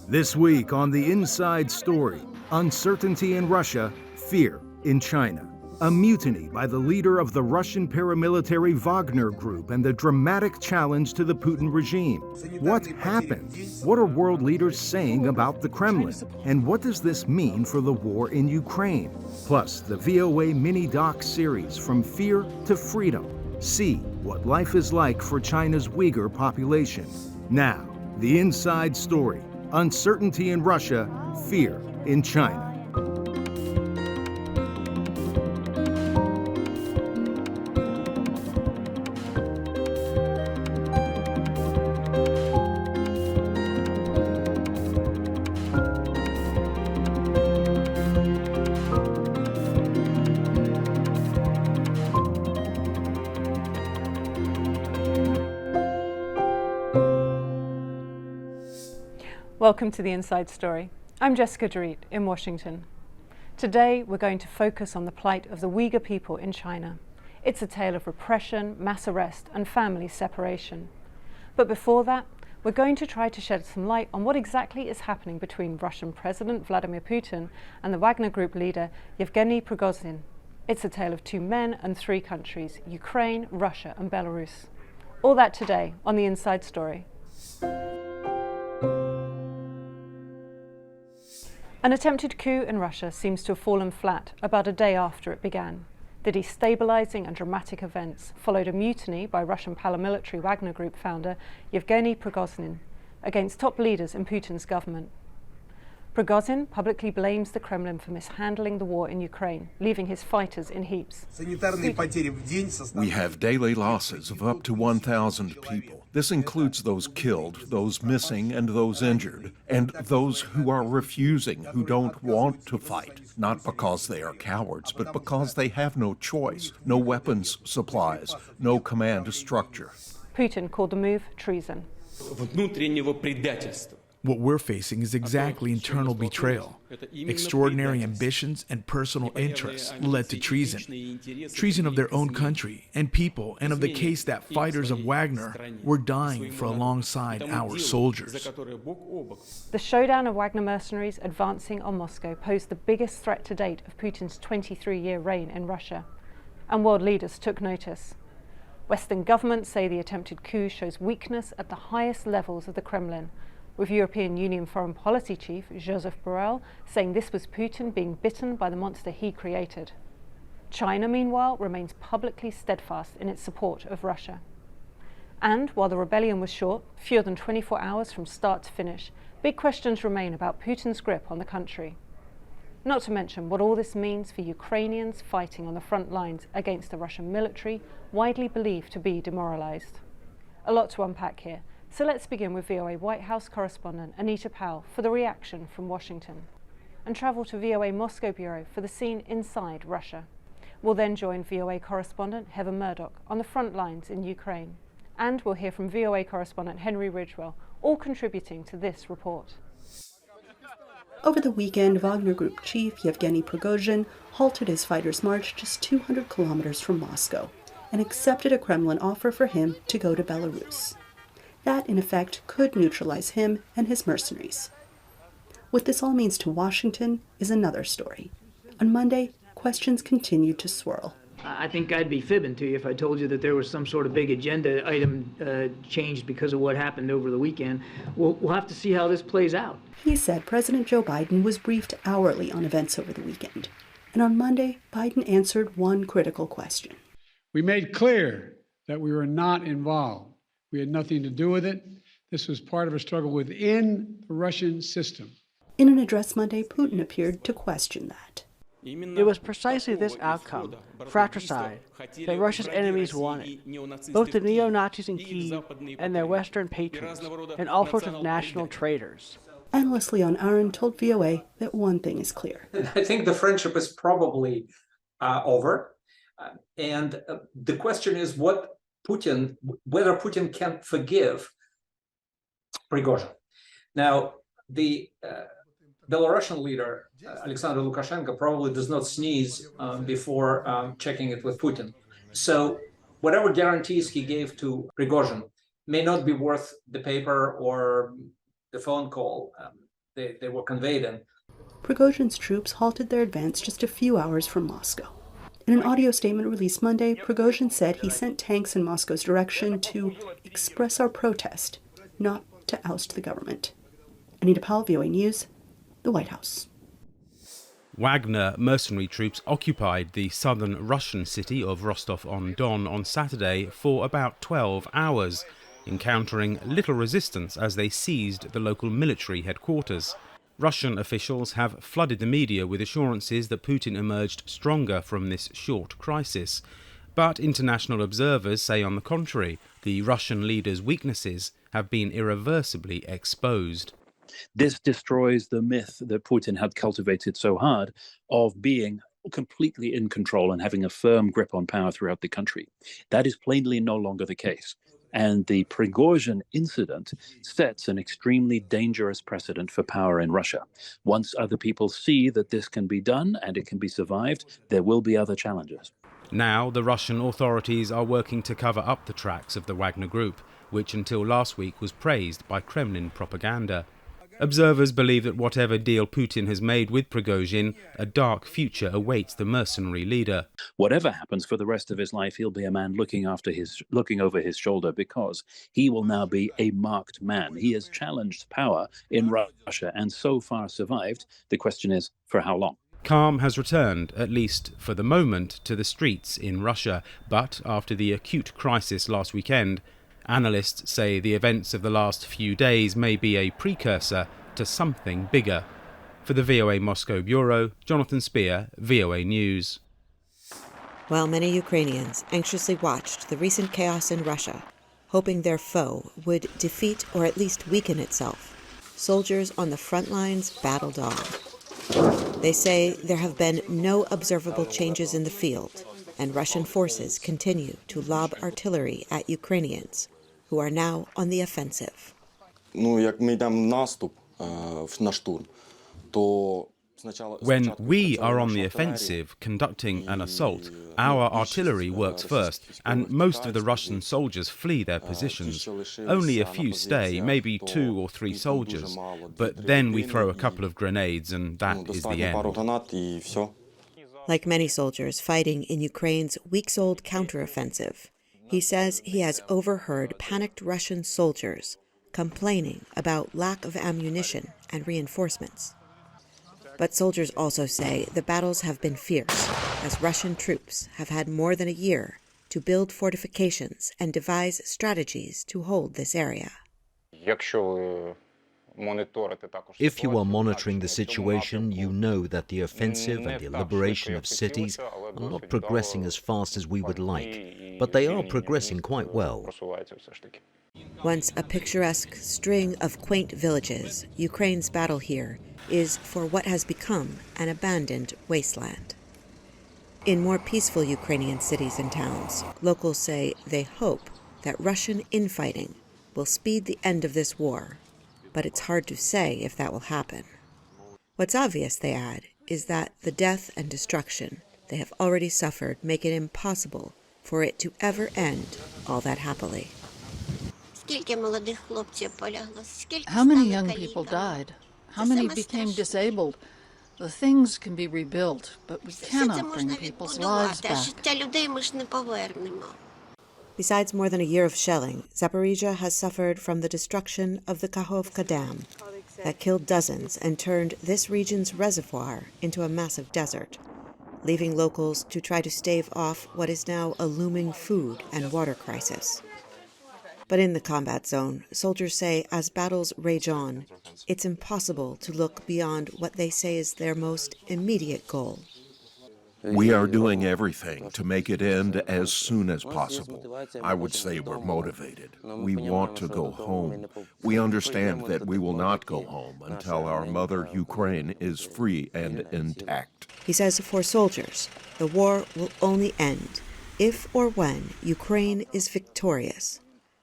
This week on The Inside Story, uncertainty in Russia, fear in China. A mutiny by the leader of the Russian paramilitary Wagner Group and the dramatic challenge to the Putin regime. What happened? What are world leaders saying about the Kremlin? And what does this mean for the war in Ukraine? Plus, the VOA mini-doc series From Fear to Freedom. See what life is like for China's Uyghur population. Now, The Inside Story. Uncertainty in Russia, fear in China. Welcome to The Inside Story. I'm Jessica Dorit in Washington. Today we're going to focus on the plight of the Uyghur people in China. It's a tale of repression, mass arrest and family separation. But before that, we're going to try to shed some light on what exactly is happening between Russian President Vladimir Putin and the Wagner Group leader Yevgeny Prigozhin. It's a tale of two men and three countries, Ukraine, Russia and Belarus. All that today on The Inside Story. An attempted coup in Russia seems to have fallen flat about a day after it began. The destabilizing and dramatic events followed a mutiny by Russian paramilitary Wagner Group founder Yevgeny Prigozhin against top leaders in Putin's government. Prigozhin publicly blames the Kremlin for mishandling the war in Ukraine, leaving his fighters in heaps. We have daily losses of up to 1,000 people. This includes those killed, those missing, and those injured, and those who are refusing, who don't want to fight, not because they are cowards, but because they have no choice, no weapons supplies, no command structure. Putin called the move treason. What we're facing is exactly internal betrayal. Extraordinary ambitions and personal interests led to treason. Treason of their own country and people, and of the case that fighters of Wagner were dying for alongside our soldiers. The showdown of Wagner mercenaries advancing on Moscow posed the biggest threat to date of Putin's 23-year reign in Russia. And world leaders took notice. Western governments say the attempted coup shows weakness at the highest levels of the Kremlin, with European Union Foreign Policy Chief Joseph Borrell saying this was Putin being bitten by the monster he created. China, meanwhile, remains publicly steadfast in its support of Russia. And while the rebellion was short, fewer than 24 hours from start to finish, big questions remain about Putin's grip on the country. Not to mention what all this means for Ukrainians fighting on the front lines against the Russian military, widely believed to be demoralized. A lot to unpack here. So let's begin with VOA White House correspondent Anita Powell for the reaction from Washington, and travel to VOA Moscow Bureau for the scene inside Russia. We'll then join VOA correspondent Heather Murdoch on the front lines in Ukraine. And we'll hear from VOA correspondent Henry Ridgewell, all contributing to this report. Over the weekend, Wagner Group chief Yevgeny Prigozhin halted his fighters' march just 200 kilometers from Moscow and accepted a Kremlin offer for him to go to Belarus. That, in effect, could neutralize him and his mercenaries. What this all means to Washington is another story. On Monday, questions continued to swirl. I think I'd be fibbing to you if I told you that there was some sort of big agenda item changed because of what happened over the weekend. We'll have to see how this plays out. He said President Joe Biden was briefed hourly on events over the weekend. And on Monday, Biden answered one critical question. We made clear that we were not involved. We had nothing to do with it. This was part of a struggle within the Russian system. In an address Monday, Putin appeared to question that. It was precisely this outcome, fratricide, that Russia's enemies wanted, both the neo-Nazis in Kyiv and their Western patrons, and all sorts of national traitors. Analyst Leon Aron told VOA that one thing is clear. I think the friendship is probably over. And the question is whether Putin can forgive Prigozhin. Now, the Belarusian leader, Alexander Lukashenko, probably does not sneeze before checking it with Putin. So whatever guarantees he gave to Prigozhin may not be worth the paper or the phone call. they were conveyed in. Prigozhin's troops halted their advance just a few hours from Moscow. In an audio statement released Monday, Prigozhin said he sent tanks in Moscow's direction to express our protest, not to oust the government. Anita Powell, VOA News, the White House. Wagner mercenary troops occupied the southern Russian city of Rostov-on-Don on Saturday for about 12 hours, encountering little resistance as they seized the local military headquarters. Russian officials have flooded the media with assurances that Putin emerged stronger from this short crisis. But international observers say on the contrary, the Russian leader's weaknesses have been irreversibly exposed. This destroys the myth that Putin had cultivated so hard of being completely in control and having a firm grip on power throughout the country. That is plainly no longer the case. And the Prigozhin incident sets an extremely dangerous precedent for power in Russia. Once other people see that this can be done and it can be survived, there will be other challenges. Now, the Russian authorities are working to cover up the tracks of the Wagner Group, which until last week was praised by Kremlin propaganda. Observers believe that whatever deal Putin has made with Prigozhin, a dark future awaits the mercenary leader. Whatever happens for the rest of his life, he'll be a man looking over his shoulder, because he will now be a marked man. He has challenged power in Russia and so far survived. The question is, for how long? Calm has returned, at least for the moment, to the streets in Russia. But after the acute crisis last weekend, analysts say the events of the last few days may be a precursor to something bigger. For the VOA Moscow Bureau, Jonathan Spear, VOA News. While many Ukrainians anxiously watched the recent chaos in Russia, hoping their foe would defeat or at least weaken itself, soldiers on the front lines battled on. They say there have been no observable changes in the field, and Russian forces continue to lob artillery at Ukrainians, who are now on the offensive. When we are on the offensive, conducting an assault, our artillery works first, and most of the Russian soldiers flee their positions. Only a few stay, maybe 2 or 3 soldiers, but then we throw a couple of grenades and that is the end. Like many soldiers fighting in Ukraine's weeks-old counteroffensive, he says he has overheard panicked Russian soldiers complaining about lack of ammunition and reinforcements. But soldiers also say the battles have been fierce, as Russian troops have had more than a year to build fortifications and devise strategies to hold this area. If you are monitoring the situation, you know that the offensive and the liberation of cities are not progressing as fast as we would like, but they are progressing quite well. Once a picturesque string of quaint villages, Ukraine's battle here is for what has become an abandoned wasteland. In more peaceful Ukrainian cities and towns, locals say they hope that Russian infighting will speed the end of this war, but it's hard to say if that will happen. What's obvious, they add, is that the death and destruction they have already suffered make it impossible for it to ever end all that happily. How many young people died? How many became disabled? The things can be rebuilt, but we cannot bring people's lives back. Besides more than a year of shelling, Zaporizhia has suffered from the destruction of the Kakhovka Dam that killed dozens and turned this region's reservoir into a massive desert, leaving locals to try to stave off what is now a looming food and water crisis. But in the combat zone, soldiers say as battles rage on, it's impossible to look beyond what they say is their most immediate goal. We are doing everything to make it end as soon as possible. I would say we're motivated. We want to go home. We understand that we will not go home until our mother Ukraine is free and intact. He says for soldiers, the war will only end if or when Ukraine is victorious,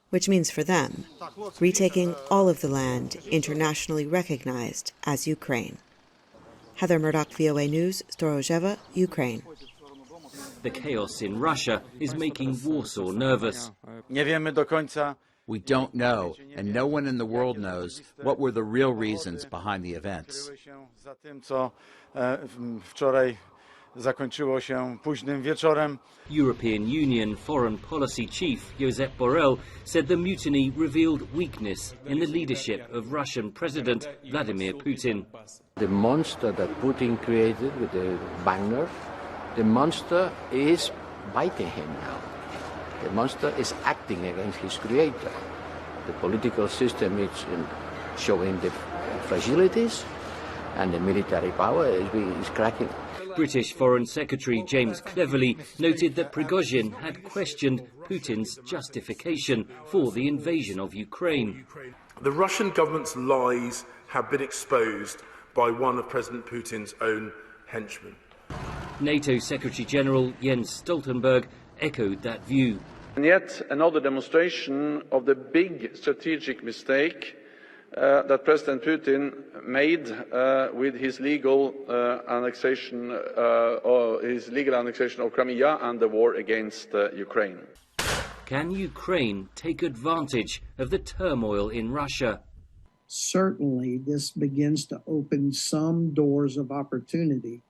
which means for them, retaking all of the land internationally recognized as Ukraine. Heather Murdoch, VOA News, Storozheva, Ukraine. The chaos in Russia is making Warsaw nervous. We don't know, and no one in the world knows, what were the real reasons behind the events. European Union Foreign Policy Chief Josep Borrell said the mutiny revealed weakness in the leadership of Russian President Vladimir Putin. The monster that Putin created with the Wagner, the monster is biting him now. The monster is acting against his creator. The political system is showing the fragilities, and the military power is cracking. British Foreign Secretary James Cleverly noted that Prigozhin had questioned Putin's justification for the invasion of Ukraine. The Russian government's lies have been exposed by one of President Putin's own henchmen. NATO Secretary General Jens Stoltenberg echoed that view. And yet another demonstration of the big strategic mistake that President Putin made with his legal annexation of Crimea and the war against Ukraine. Can Ukraine take advantage of the turmoil in Russia? Certainly, this begins to open some doors of opportunity,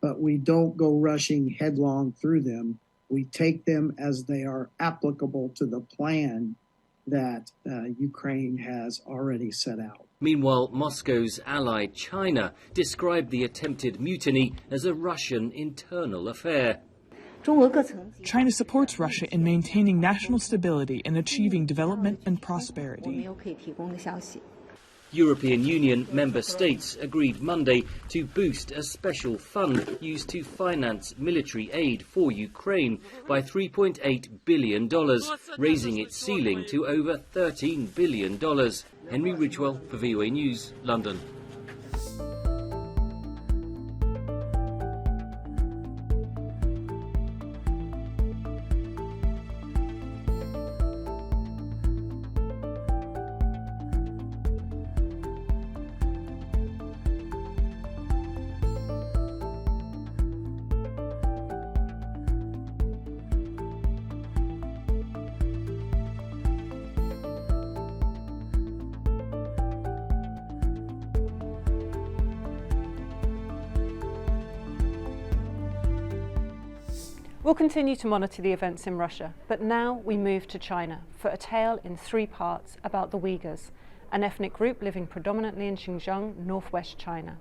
but we don't go rushing headlong through them. We take them as they are applicable to the plan that Ukraine has already set out. Meanwhile, Moscow's ally China described the attempted mutiny as a Russian internal affair. China supports Russia in maintaining national stability and achieving development and prosperity. European Union member states agreed Monday to boost a special fund used to finance military aid for Ukraine by $3.8 billion, raising its ceiling to over $13 billion. Henry Ridgewell for VOA News, London. We'll continue to monitor the events in Russia, but now we move to China for a tale in 3 parts about the Uyghurs, an ethnic group living predominantly in Xinjiang, northwest China.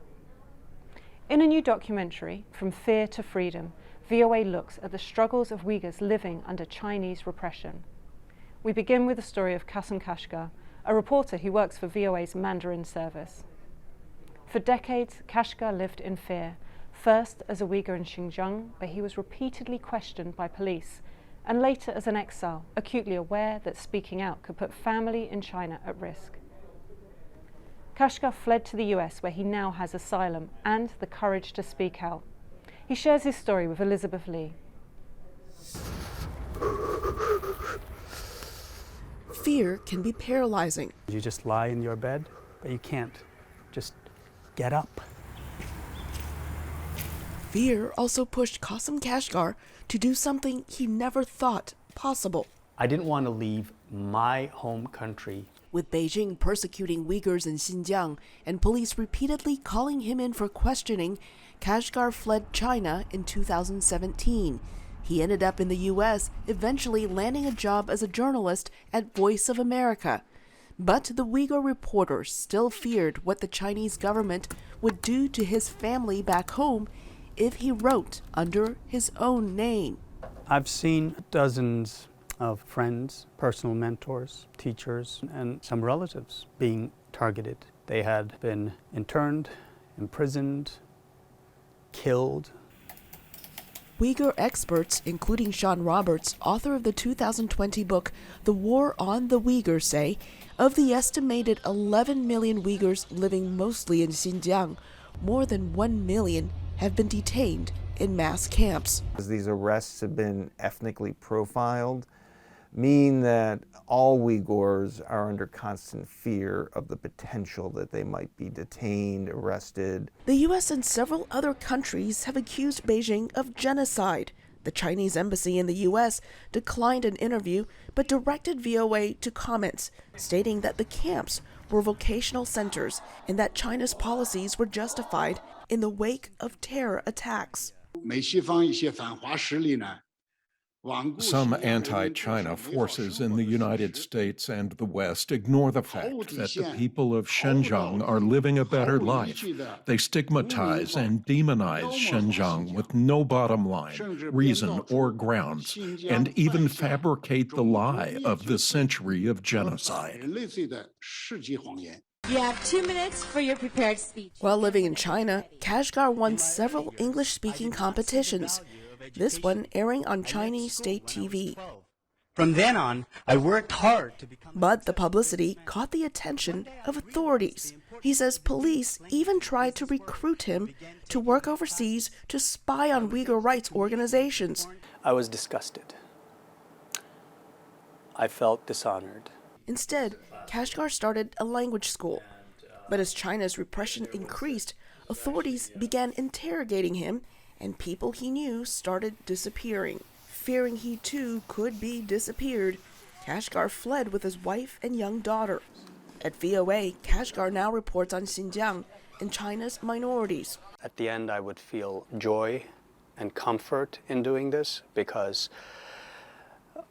In a new documentary, From Fear to Freedom, VOA looks at the struggles of Uyghurs living under Chinese repression. We begin with the story of Kasim Kashgar, a reporter who works for VOA's Mandarin service. For decades, Kashgar lived in fear, first as a Uyghur in Xinjiang, where he was repeatedly questioned by police, and later as an exile, acutely aware that speaking out could put family in China at risk. Kashgar fled to the US, where he now has asylum and the courage to speak out. He shares his story with Elizabeth Lee. Fear can be paralyzing. You just lie in your bed, but you can't just get up. Fear also pushed Kasim Kashgar to do something he never thought possible. I didn't want to leave my home country. With Beijing persecuting Uyghurs in Xinjiang and police repeatedly calling him in for questioning, Kashgar fled China in 2017. He ended up in the U.S., eventually landing a job as a journalist at Voice of America. But the Uyghur reporter still feared what the Chinese government would do to his family back home if he wrote under his own name. I've seen dozens of friends, personal mentors, teachers, and some relatives being targeted. They had been interned, imprisoned, killed. Uyghur experts, including Sean Roberts, author of the 2020 book The War on the Uyghurs, say of the estimated 11 million Uyghurs living mostly in Xinjiang, more than 1 million have been detained in mass camps. These arrests have been ethnically profiled, mean that all Uyghurs are under constant fear of the potential that they might be detained, arrested. The U.S. and several other countries have accused Beijing of genocide. The Chinese embassy in the U.S. declined an interview but directed VOA to comments, stating that the camps were vocational centers and that China's policies were justified in the wake of terror attacks. Some anti-China forces in the United States and the West ignore the fact that the people of Xinjiang are living a better life. They stigmatize and demonize Xinjiang with no bottom line, reason, or grounds, and even fabricate the lie of the century of genocide. You have 2 minutes for your prepared speech. While living in China, Kashgar won several English-speaking competitions. This one airing on Chinese state TV. From then on, I worked hard to become... But the publicity caught the attention of authorities. He says police even tried to recruit him to work overseas to spy on Uyghur rights organizations. I was disgusted. I felt dishonored. Instead, Kashgar started a language school. But as China's repression increased, authorities began interrogating him, and people he knew started disappearing. Fearing he too could be disappeared, Kashgar fled with his wife and young daughter. At VOA, Kashgar now reports on Xinjiang and China's minorities. At the end, I would feel joy and comfort in doing this because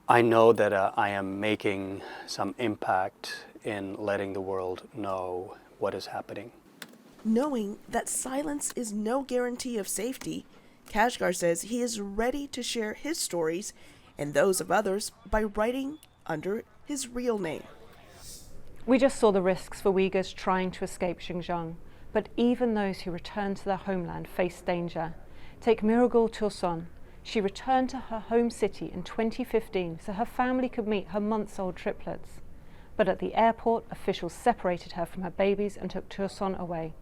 I know that I am making some impact in letting the world know what is happening. Knowing that silence is no guarantee of safety, Kashgar says he is ready to share his stories and those of others by writing under his real name. We just saw the risks for Uyghurs trying to escape Xinjiang, but even those who return to their homeland face danger. Take Miragul Tursun. She returned to her home city in 2015 so her family could meet her months-old triplets. But at the airport, officials separated her from her babies and took Tursun away.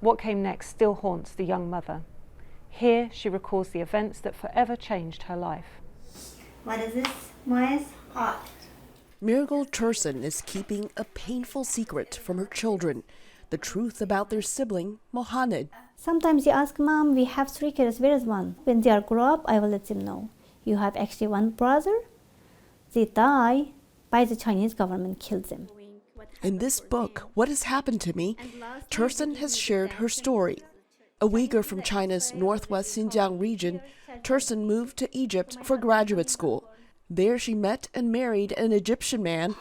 What came next still haunts the young mother. Here, she recalls the events that forever changed her life. What is this? Moise? Hot. Miragul Tursun is keeping a painful secret from her children, the truth about their sibling, Mohanad. Sometimes you ask, Mom, we have 3 kids, where is one? When they are grown up, I will let them know. You have actually one brother. They die by the Chinese government, killed them. In this book, What Has Happened to Me, Tursun has shared her story. A Uyghur from China's northwest Xinjiang region, Tursun moved to Egypt for graduate school. There she met and married an Egyptian man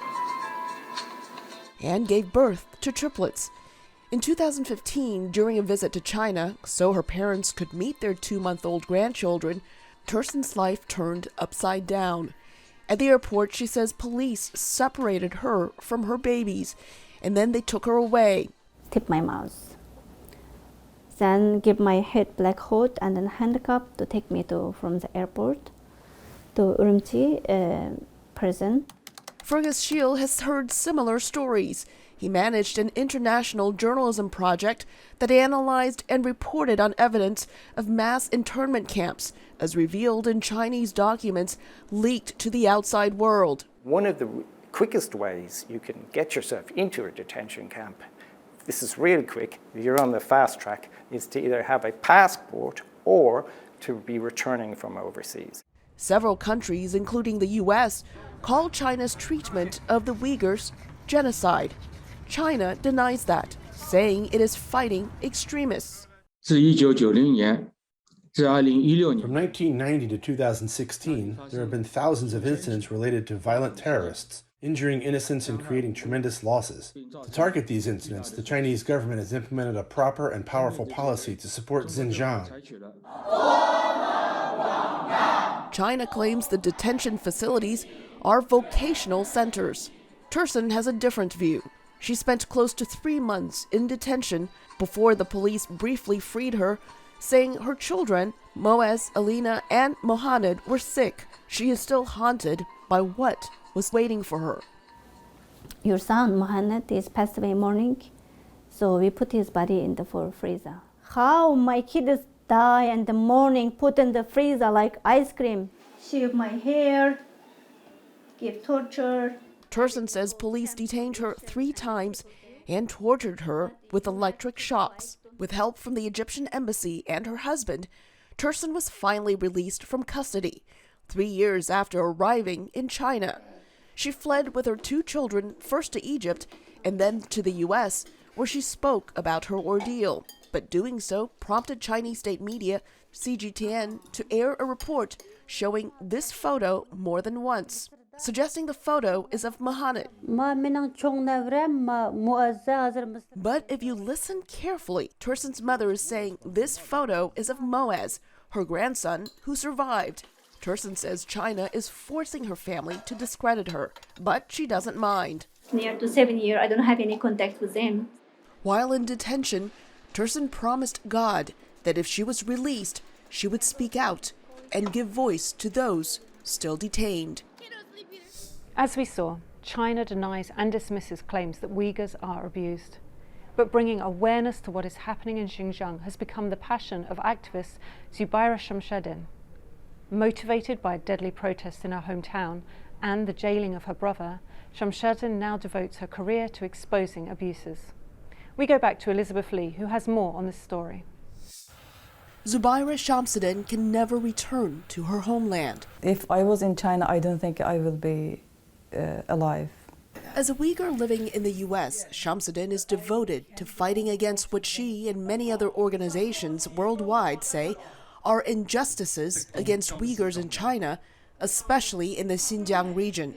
and gave birth to triplets. In 2015, during a visit to China, so her parents could meet their 2-month-old grandchildren, Tursun's life turned upside down. At the airport, she says police separated her from her babies, and then they took her away. Tip my mouth. Then give my head black hood and then handcuff to take me from the airport to Urumqi prison. Fergus Shiel has heard similar stories. He managed an international journalism project that analyzed and reported on evidence of mass internment camps, as revealed in Chinese documents leaked to the outside world. One of the quickest ways you can get yourself into a detention camp, this is really quick, if you're on the fast track, is to either have a passport or to be returning from overseas. Several countries, including the U.S., call China's treatment of the Uyghurs genocide. China denies that, saying it is fighting extremists. From 1990 to 2016, there have been thousands of incidents related to violent terrorists, injuring innocents and creating tremendous losses. To target these incidents, the Chinese government has implemented a proper and powerful policy to support Xinjiang. China claims the detention facilities are vocational centers. Tursun has a different view. She spent close to 3 months in detention before the police briefly freed her, saying her children, Moaz, Alina, and Mohanad, were sick. She is still haunted by what was waiting for her. Your son, Mohanad, is passed away morning, so we put his body in the freezer. How my kids die in the morning, put in the freezer like ice cream. Shave my hair, give torture. Tursun says police detained her 3 times and tortured her with electric shocks. With help from the Egyptian embassy and her husband, Tursun was finally released from custody, 3 years after arriving in China. She fled with her 2 children, first to Egypt and then to the U.S., where she spoke about her ordeal. But doing so prompted Chinese state media, CGTN, to air a report showing this photo more than once, suggesting the photo is of Mohamed. But if you listen carefully, Tursun's mother is saying this photo is of Moaz, her grandson, who survived. Tursun says China is forcing her family to discredit her, but she doesn't mind. Near to 7 years, I don't have any contact with them. While in detention, Tursun promised God that if she was released, she would speak out and give voice to those still detained. As we saw, China denies and dismisses claims that Uyghurs are abused. But bringing awareness to what is happening in Xinjiang has become the passion of activist Zubaira Shamsuddin. Motivated by a deadly protest in her hometown and the jailing of her brother, Shamsuddin now devotes her career to exposing abuses. We go back to Elizabeth Lee, who has more on this story. Zubaira Shamsuddin can never return to her homeland. If I was in China, I don't think I will be alive. As a Uyghur living in the U.S., Shamsuddin is devoted to fighting against what she and many other organizations worldwide say are injustices against Uyghurs in China, especially in the Xinjiang region.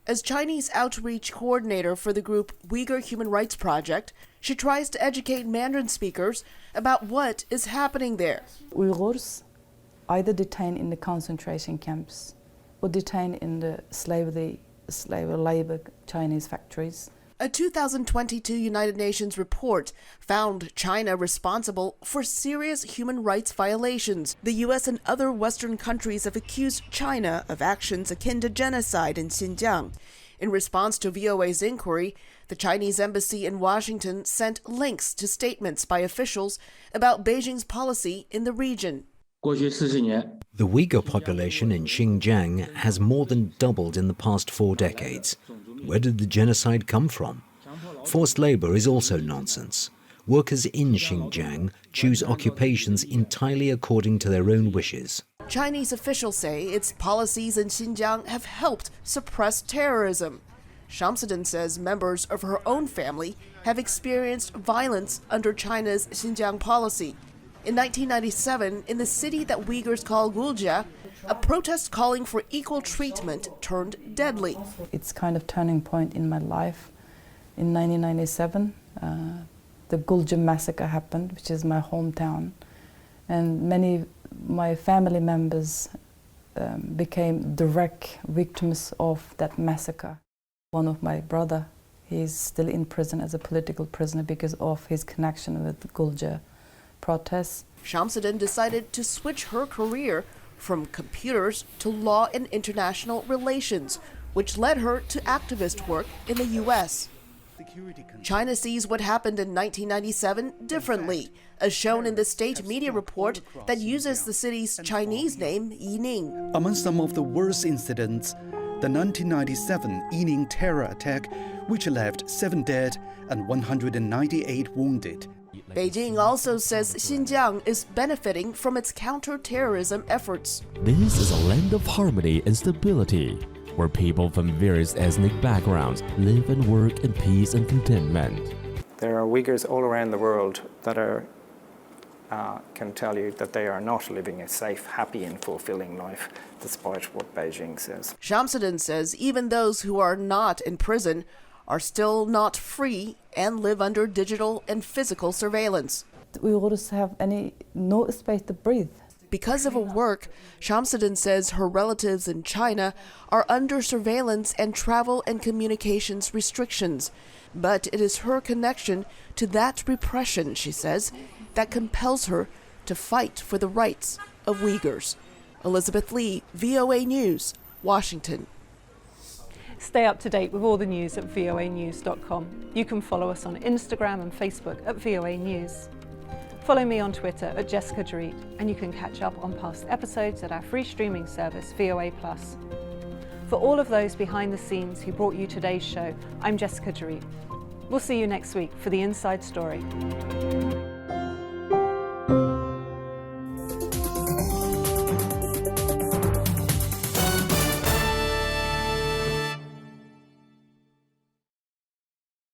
As Chinese outreach coordinator for the group Uyghur Human Rights Project, she tries to educate Mandarin speakers about what is happening there. Uyghurs either detained in the concentration camps or detained in the slave labor Chinese factories. A 2022 United Nations report found China responsible for serious human rights violations. The U.S. and other Western countries have accused China of actions akin to genocide in Xinjiang. In response to VOA's inquiry, the Chinese embassy in Washington sent links to statements by officials about Beijing's policy in the region. The Uyghur population in Xinjiang has more than doubled in the past 4 decades. Where did the genocide come from? Forced labor is also nonsense. Workers in Xinjiang choose occupations entirely according to their own wishes. Chinese officials say its policies in Xinjiang have helped suppress terrorism. Shamsuddin says members of her own family have experienced violence under China's Xinjiang policy. In 1997, in the city that Uyghurs call Gulja, a protest calling for equal treatment turned deadly. It's kind of turning point in my life. In 1997, the Gulja massacre happened, which is my hometown, and many my family members became direct victims of that massacre. One of my brother, he's still in prison as a political prisoner because of his connection with the Gulja protests. Shamsuddin decided to switch her career from computers to law and international relations, which led her to activist work in the U.S. China sees what happened in 1997 differently, as shown in the state media report that uses the city's Chinese name, Yining. Among some of the worst incidents, the 1997 Yining terror attack, which left 7 dead and 198 wounded. Beijing also says Xinjiang is benefiting from its counter-terrorism efforts. This is a land of harmony and stability, where people from various ethnic backgrounds live and work in peace and contentment. There are Uyghurs all around the world that can tell you that they are not living a safe, happy and fulfilling life, despite what Beijing says. Shamsuddin says even those who are not in prison are still not free and live under digital and physical surveillance. Uyghurs have no space to breathe. Because of her work, Shamsuddin says her relatives in China are under surveillance and travel and communications restrictions. But it is her connection to that repression, she says, that compels her to fight for the rights of Uyghurs. Elizabeth Lee, VOA News, Washington. Stay up to date with all the news at voanews.com. You can follow us on Instagram and Facebook at VOA News. Follow me on Twitter at Jessica Dorit, and you can catch up on past episodes at our free streaming service, VOA+. For all of those behind the scenes who brought you today's show, I'm Jessica Dorit. We'll see you next week for The Inside Story.